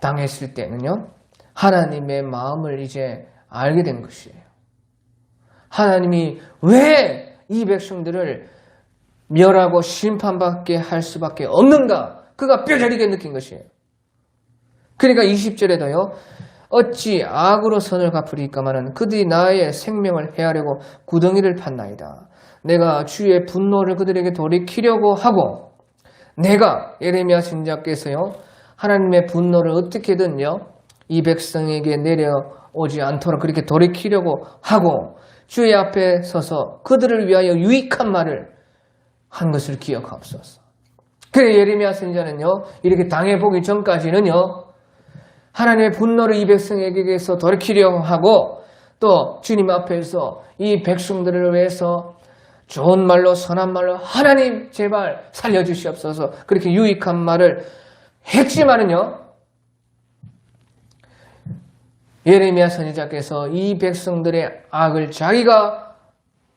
당했을 때는요 하나님의 마음을 이제 알게 된 것이에요. 하나님이 왜 이 백성들을 멸하고 심판받게 할 수밖에 없는가 그가 뼈저리게 느낀 것이에요. 그러니까 20절에도요 어찌 악으로 선을 갚으리까마는 그들이 나의 생명을 해하려고 구덩이를 팠나이다. 내가 주의 분노를 그들에게 돌이키려고 하고 내가 예레미야 선지자께서요 하나님의 분노를 어떻게든요 이 백성에게 내려오지 않도록 그렇게 돌이키려고 하고 주의 앞에 서서 그들을 위하여 유익한 말을 한 것을 기억하옵소서. 그래 예레미야 선지자는요 이렇게 당해보기 전까지는요 하나님의 분노를 이 백성에게서 돌이키려고 하고 또 주님 앞에서 이 백성들을 위해서 좋은 말로 선한 말로 하나님 제발 살려주시옵소서 그렇게 유익한 말을 했지만은요 예레미야 선지자께서 이 백성들의 악을 자기가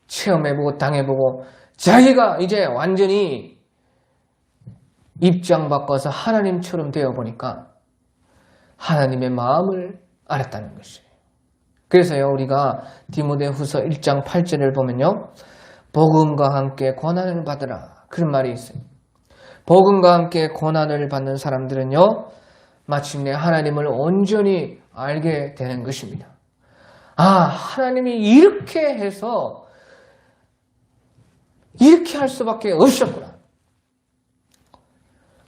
체험해보고 당해보고 자기가 이제 완전히 입장 바꿔서 하나님처럼 되어보니까 하나님의 마음을 알았다는 것이에요. 그래서요 우리가 디모데후서 1장 8절을 보면요 복음과 함께 고난을 받으라 그런 말이 있어요. 복음과 함께 고난을 받는 사람들은요 마침내 하나님을 온전히 알게 되는 것입니다. 아 하나님이 이렇게 해서 이렇게 할 수밖에 없었구나.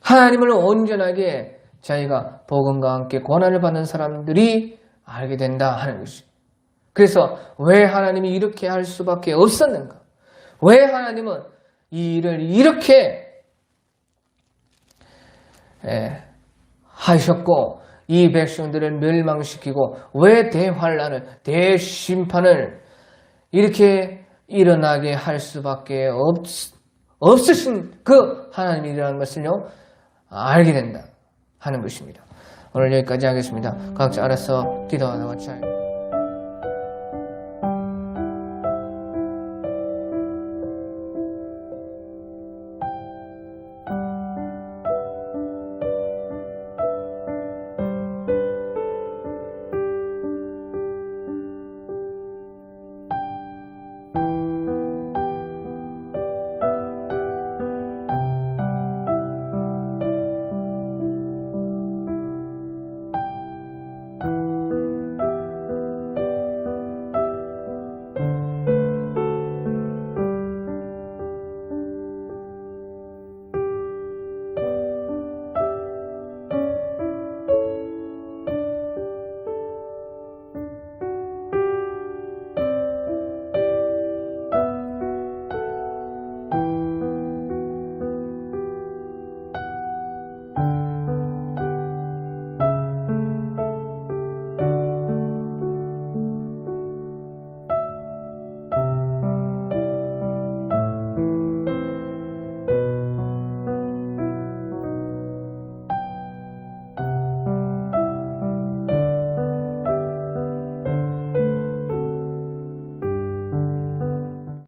하나님을 온전하게 자기가 복음과 함께 고난을 받는 사람들이 알게 된다 하는 것이죠. 그래서 왜 하나님이 이렇게 할 수밖에 없었는가? 왜 하나님은 이 일을 이렇게 하셨고 이 백성들을 멸망시키고 왜 대환란을 대심판을 이렇게 일어나게 할 수밖에 없으신 그 하나님이라는 것을요 알게 된다 하는 것입니다. 오늘 여기까지 하겠습니다. 각자 알아서 기도하다가 잘